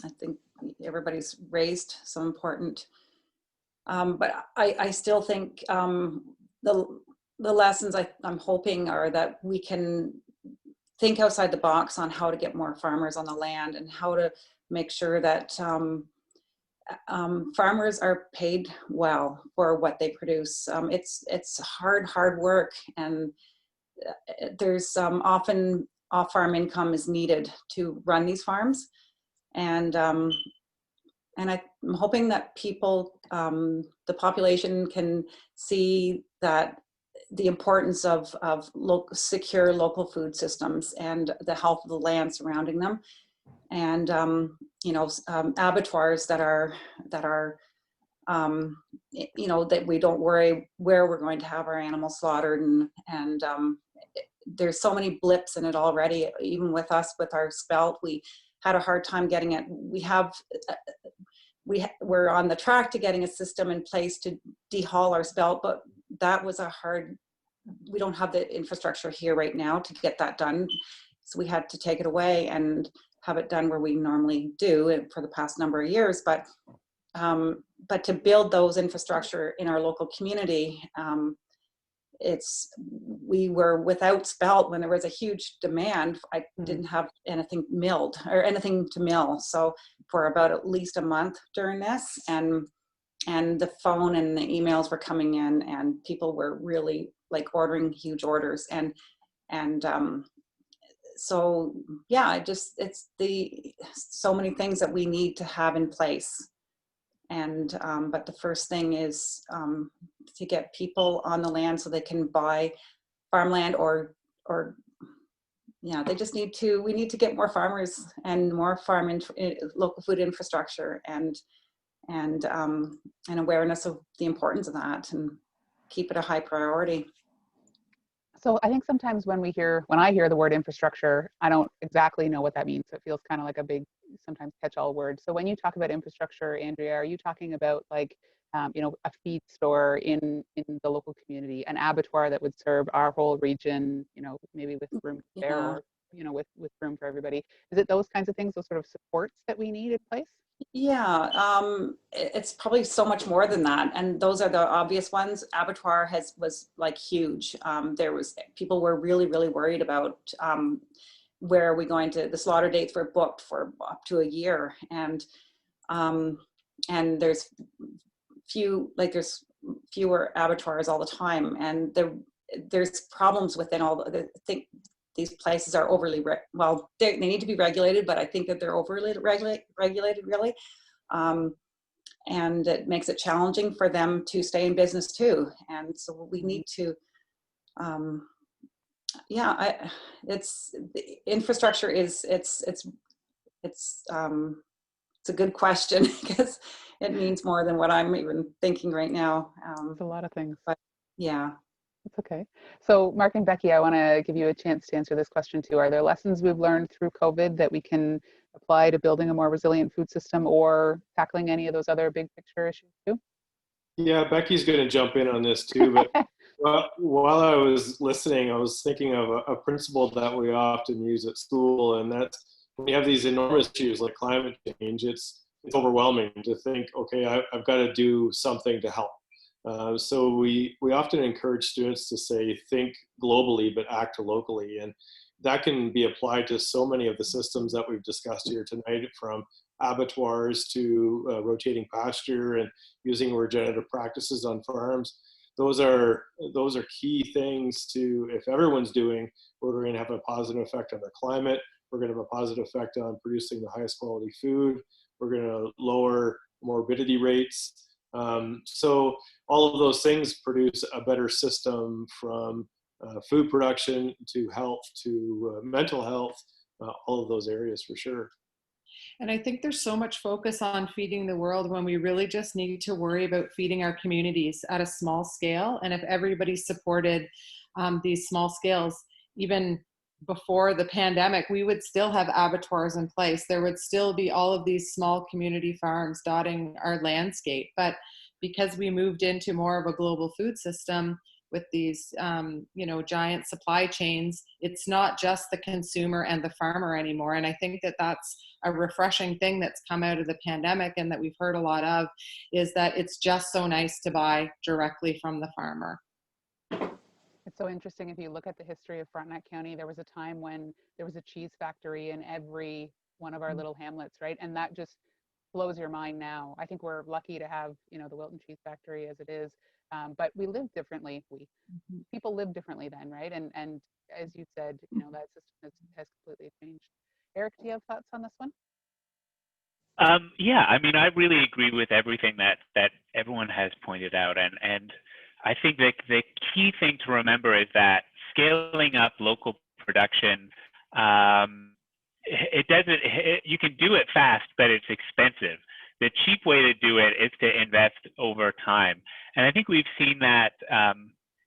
I think everybody's raised some important, but I still think the lessons I'm hoping are that we can think outside the box on how to get more farmers on the land and how to make sure that farmers are paid well for what they produce. It's hard work, and there's often off-farm income is needed to run these farms, and I'm hoping that people, the population, can see that the importance of secure local food systems and the health of the land surrounding them, and abattoirs that are that we don't worry where we're going to have our animals slaughtered, and there's so many blips in it already. Even with us, with our spelt, we had a hard time getting it. We're on the track to getting a system in place to dehaul our spelt, but that was a hard we don't have the infrastructure here right now to get that done. So we had to take it away and have it done where we normally do for the past number of years. But to build those infrastructure in our local community, we were without spelt when there was a huge demand. I didn't have anything milled or anything to mill. So for about at least a month during this, and the phone and the emails were coming in, and people were really like ordering huge orders. So yeah, it's so many things that we need to have in place. And but the first thing is to get people on the land so they can buy farmland, or yeah, they just need to. We need to get more farmers and more local food infrastructure, and awareness of the importance of that, and keep it a high priority. So I think sometimes when I hear the word infrastructure, I don't exactly know what that means. So it feels kind of like a big, sometimes catch-all word. So when you talk about infrastructure, Andrea, are you talking about like, a feed store in the local community, an abattoir that would serve our whole region, maybe with room to spare, or, with room for everybody? Is it those kinds of things, those sort of supports that we need in place? Yeah, it's probably so much more than that, and those are the obvious ones. Abattoir was like huge. People were really, really worried about where are we going to. The slaughter dates were booked for up to a year, and there's fewer abattoirs all the time, and there's problems within all the these places are overly, they need to be regulated, but I think that they're overly regulated really. And it makes it challenging for them to stay in business too. And so we need to, the infrastructure it's a good question because it means more than what I'm even thinking right now. It's a lot of things. But yeah. It's okay. So Mark and Becky, I want to give you a chance to answer this question too. Are there lessons we've learned through COVID that we can apply to building a more resilient food system or tackling any of those other big picture issues too? Yeah, Becky's going to jump in on this too, but while I was listening, I was thinking of a principle that we often use at school, and that's when you have these enormous issues like climate change, it's overwhelming to think, okay, I've got to do something to help. So we often encourage students to say, think globally, but act locally. And that can be applied to so many of the systems that we've discussed here tonight, from abattoirs to rotating pasture and using regenerative practices on farms. Those are key things to, if everyone's doing, we're going to have a positive effect on the climate. We're going to have a positive effect on producing the highest quality food. We're going to lower morbidity rates. So all of those things produce a better system, from food production to health to mental health, all of those areas for sure. And I think there's so much focus on feeding the world when we really just need to worry about feeding our communities at a small scale. And if everybody supported these small scales, even before the pandemic, we would still have abattoirs in place. There would still be all of these small community farms dotting our landscape. But because we moved into more of a global food system with these, giant supply chains, it's not just the consumer and the farmer anymore. And I think that that's a refreshing thing that's come out of the pandemic, and that we've heard a lot of, is that it's just so nice to buy directly from the farmer. It's so interesting. If you look at the history of Frontenac County, there was a time when there was a cheese factory in every one of our little hamlets, right? And that just blows your mind now. I think we're lucky to have, the Wilton Cheese Factory as it is, but we live differently. People live differently then, right? And as you said, that system has completely changed. Eric, do you have thoughts on this one? Yeah, I mean, I really agree with everything that everyone has pointed out, and I think that the key thing to remember is that scaling up local production, you can do it fast, but it's expensive. The cheap way to do it is to invest over time. And I think we've seen that,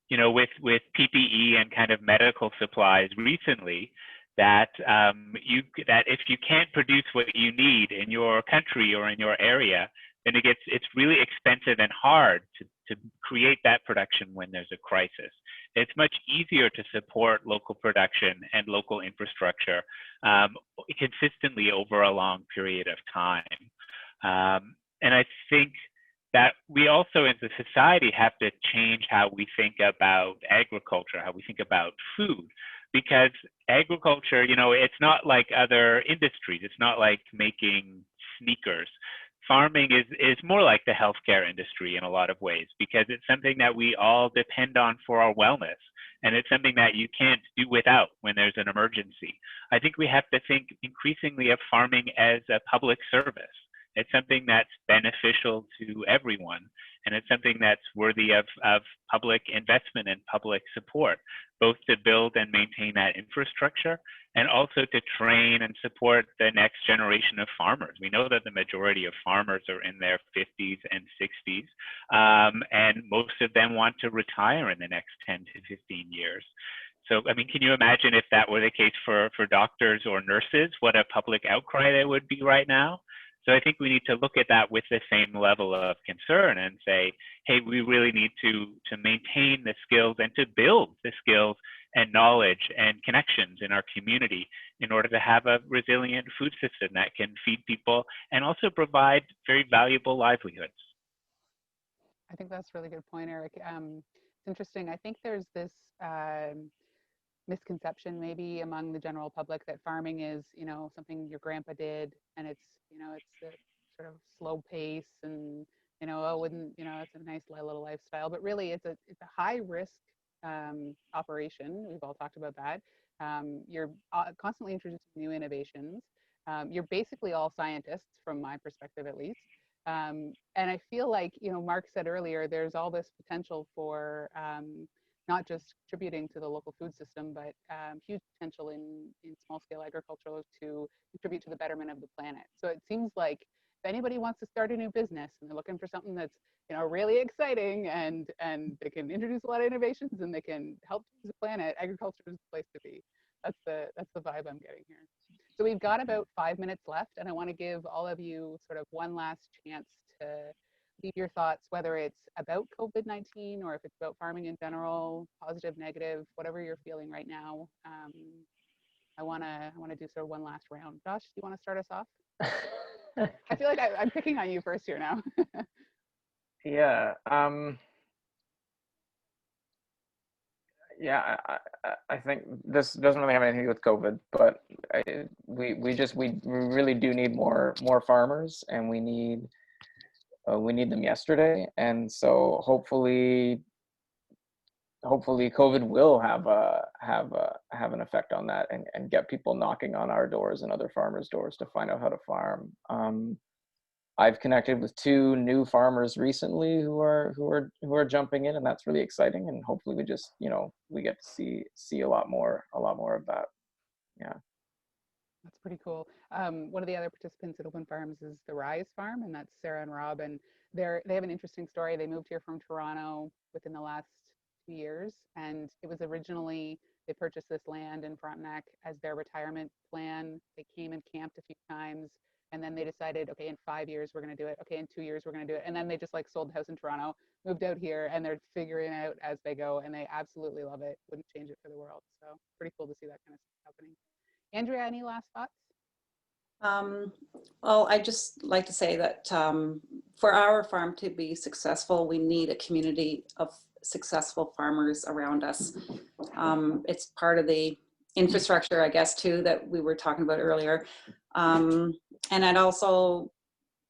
with PPE and kind of medical supplies recently, that that if you can't produce what you need in your country or in your area, then it's really expensive and hard to create that production when there's a crisis. it's much easier to support local production and local infrastructure consistently over a long period of time. And I think that we also as a society have to change how we think about agriculture, how we think about food, because agriculture, you know, it's not like other industries. It's not like making sneakers. Farming is more like the healthcare industry in a lot of ways, because it's something that we all depend on for our wellness. And it's something that you can't do without when there's an emergency. I think we have to think increasingly of farming as a public service. It's something that's beneficial to everyone, and it's something that's worthy of public investment and public support, both to build and maintain that infrastructure, and also to train and support the next generation of farmers. We know that the majority of farmers are in their 50s and 60s, and most of them want to retire in the next 10 to 15 years. So, I mean, can you imagine if that were the case for doctors or nurses, what a public outcry there would be right now? So I think we need to look at that with the same level of concern and say, hey, we really need to maintain the skills and to build the skills and knowledge and connections in our community in order to have a resilient food system that can feed people and also provide very valuable livelihoods. I think that's a really good point, Eric. It's interesting. I think there's this misconception maybe among the general public that farming is, you know, something your grandpa did, and it's, you know, it's a sort of slow pace, and, you know, oh, wouldn't, you know, it's a nice little lifestyle, but really it's a high risk operation. We've all talked about that. You're constantly introducing new innovations. You're basically all scientists, from my perspective at least. And I feel like, you know, Mark said earlier, there's all this potential for not just contributing to the local food system, but huge potential in small-scale agriculture to contribute to the betterment of the planet. So it seems like if anybody wants to start a new business and they're looking for something that's, you know, really exciting and they can introduce a lot of innovations and they can help the planet, agriculture is the place to be. That's the vibe I'm getting here. So we've got about 5 minutes left, and I want to give all of you sort of one last chance to leave your thoughts, whether it's about COVID-19 or if it's about farming in general, positive, negative, whatever you're feeling right now. I want to do sort of one last round. Josh, do you want to start us off? I feel like I'm picking on you first here now. Yeah. Yeah, I think this doesn't really have anything to do with COVID, but we really do need more farmers, and we need them yesterday. And so hopefully COVID will have an effect on that and get people knocking on our doors and other farmers' doors to find out how to farm. I've connected with 2 new farmers recently who are jumping in, and that's really exciting. And hopefully we just, you know, we get to see a lot more of that. Yeah. That's pretty cool. One of the other participants at Open Farms is the Rise Farm, and that's Sarah and Rob. And they have an interesting story. They moved here from Toronto within the last 2 years, and it was originally, they purchased this land in Frontenac as their retirement plan. They came and camped a few times, and then they decided, okay, in 5 years we're going to do it. Okay, in 2 years we're going to do it. And then they just like sold the house in Toronto, moved out here, and they're figuring out as they go, and they absolutely love it. Wouldn't change it for the world. So pretty cool to see that kind of stuff happening. Andrea, any last thoughts? Well, I just like to say that for our farm to be successful, we need a community of successful farmers around us. It's part of the infrastructure, I guess, too, that we were talking about earlier. And I'd also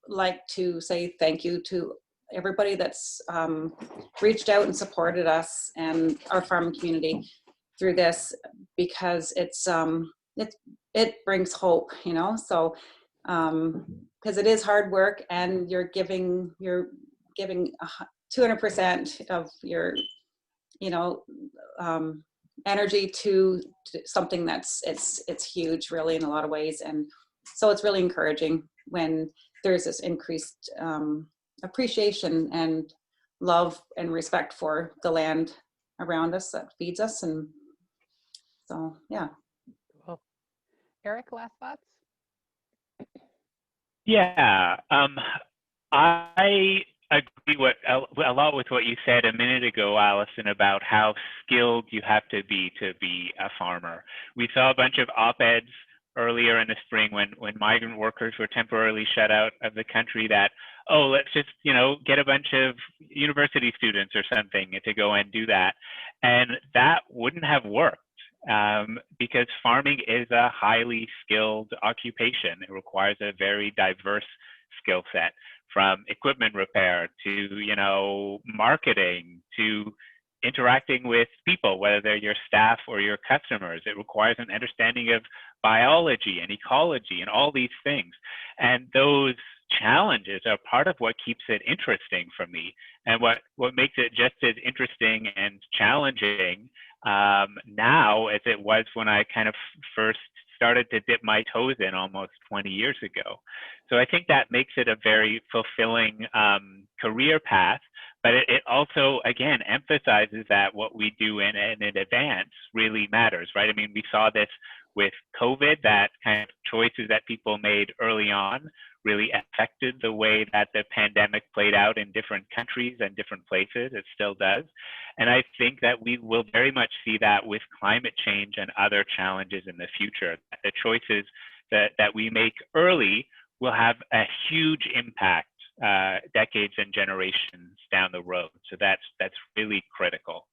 like to say thank you to everybody that's reached out and supported us and our farming community through this, because it brings hope, you know. So because it is hard work, and you're giving 200% of your, you know, energy to something that's it's huge, really, in a lot of ways. And so it's really encouraging when there's this increased appreciation and love and respect for the land around us that feeds us. And so, yeah. Cool. Eric, last thoughts? Yeah, I agree a lot with what you said a minute ago, Alison, about how skilled you have to be a farmer. We saw a bunch of op-eds earlier in the spring when migrant workers were temporarily shut out of the country that, oh, let's just, get a bunch of university students or something to go and do that. And that wouldn't have worked because farming is a highly skilled occupation. It requires a very diverse skill set, from equipment repair to, marketing to interacting with people, whether they're your staff or your customers. It requires an understanding of biology and ecology and all these things. And those challenges are part of what keeps it interesting for me. And what makes it just as interesting and challenging now as it was when I kind of first started to dip my toes in almost 20 years ago. So I think that makes it a very fulfilling career path, but it also, again, emphasizes that what we do in advance really matters, right? I mean, we saw this with COVID, that kind of choices that people made early on really affected the way that the pandemic played out in different countries and different places. It still does. And I think that we will very much see that with climate change and other challenges in the future. The choices that we make early will have a huge impact decades and generations down the road. So that's really critical.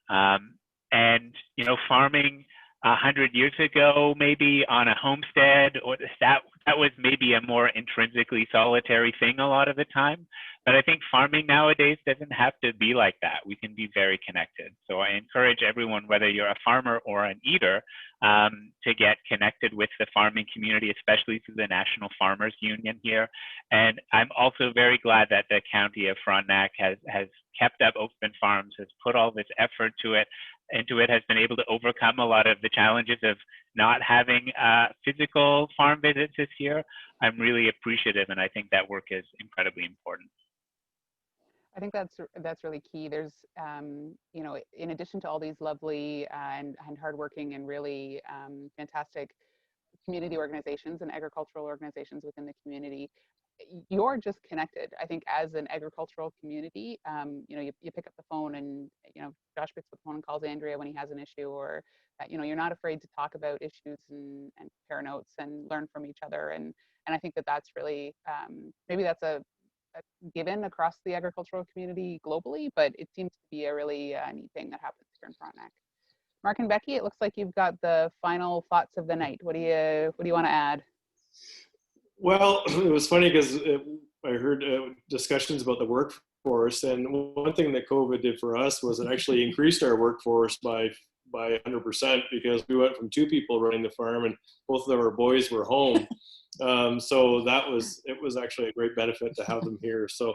And, farming 100 years ago, maybe on a homestead, or that was maybe a more intrinsically solitary thing a lot of the time. But I think farming nowadays doesn't have to be like that. We can be very connected. So I encourage everyone, whether you're a farmer or an eater, to get connected with the farming community, especially through the National Farmers Union here. And I'm also very glad that the County of Frontenac has kept up Open Farms, has put all this effort into it, has been able to overcome a lot of the challenges of not having physical farm visits this year. I'm really appreciative, and I think that work is incredibly important. I think that's really key. There's, in addition to all these lovely and hardworking and really fantastic community organizations and agricultural organizations within the community, you're just connected. I think as an agricultural community, you pick up the phone and, Josh picks up the phone and calls Andrea when he has an issue, or, you're not afraid to talk about issues and compare notes and learn from each other. And I think that's really, maybe that's a given across the agricultural community globally, but it seems to be a really neat thing that happens here in Frontenac. Mark and Becky, it looks like you've got the final thoughts of the night. What do you want to add? Well, it was funny because I heard discussions about the workforce, and one thing that COVID did for us was it actually increased our workforce by 100%, because we went from 2 people running the farm and both of our boys were home. So it was actually a great benefit to have them here. So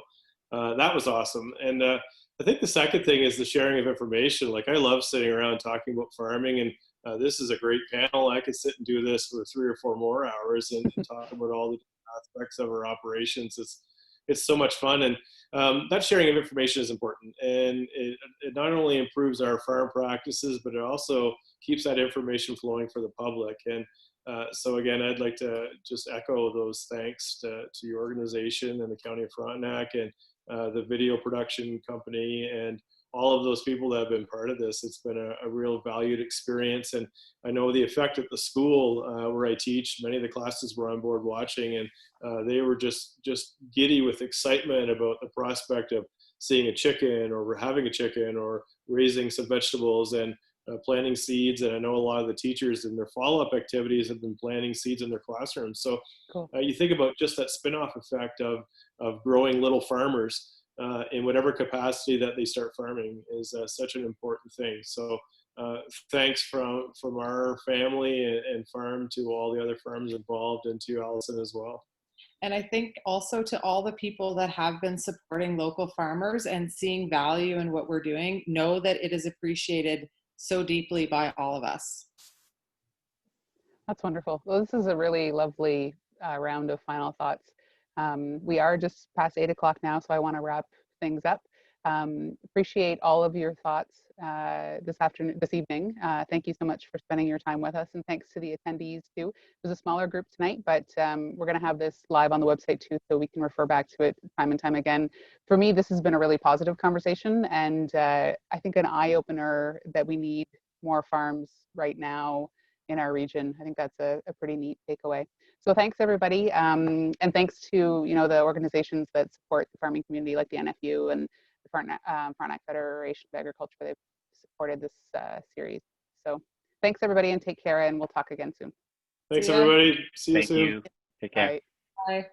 that was awesome. And I think the second thing is the sharing of information. Like, I love sitting around talking about farming, and this is a great panel. I could sit and do this for 3 or 4 more hours and talk about all the aspects of our operations. It's so much fun, and that sharing of information is important. And it not only improves our farm practices, but it also keeps that information flowing for the public. And so again, I'd like to just echo those thanks to your organization and the County of Frontenac and the video production company and all of those people that have been part of this. It's been a real valued experience. And I know the effect at the school where I teach, many of the classes were on board watching, and they were just giddy with excitement about the prospect of seeing a chicken, or having a chicken, or raising some vegetables and planting seeds. And I know a lot of the teachers in their follow-up activities have been planting seeds in their classrooms. So cool. You think about just that spin-off effect of growing little farmers in whatever capacity that they start farming is such an important thing. So thanks from our family and farm to all the other farms involved, and to Alison as well. And I think also to all the people that have been supporting local farmers and seeing value in what we're doing, know that it is appreciated so deeply by all of us. That's wonderful. Well, this is a really lovely round of final thoughts. We are just past 8 o'clock now, so I want to wrap things up. Appreciate all of your thoughts this evening. Thank you so much for spending your time with us, and thanks to the attendees too. It was a smaller group tonight, but we're going to have this live on the website too, so we can refer back to it time and time again. For me, this has been a really positive conversation, and I think an eye-opener that we need more farms right now in our region. I think that's a pretty neat takeaway. So thanks everybody, and thanks to the organizations that support the farming community, like the NFU and the Frontenac Federation of Agriculture. They've supported this series. So thanks everybody, and take care, and we'll talk again soon. Thanks everybody. See you soon. Thank you. Take care. Bye. Bye.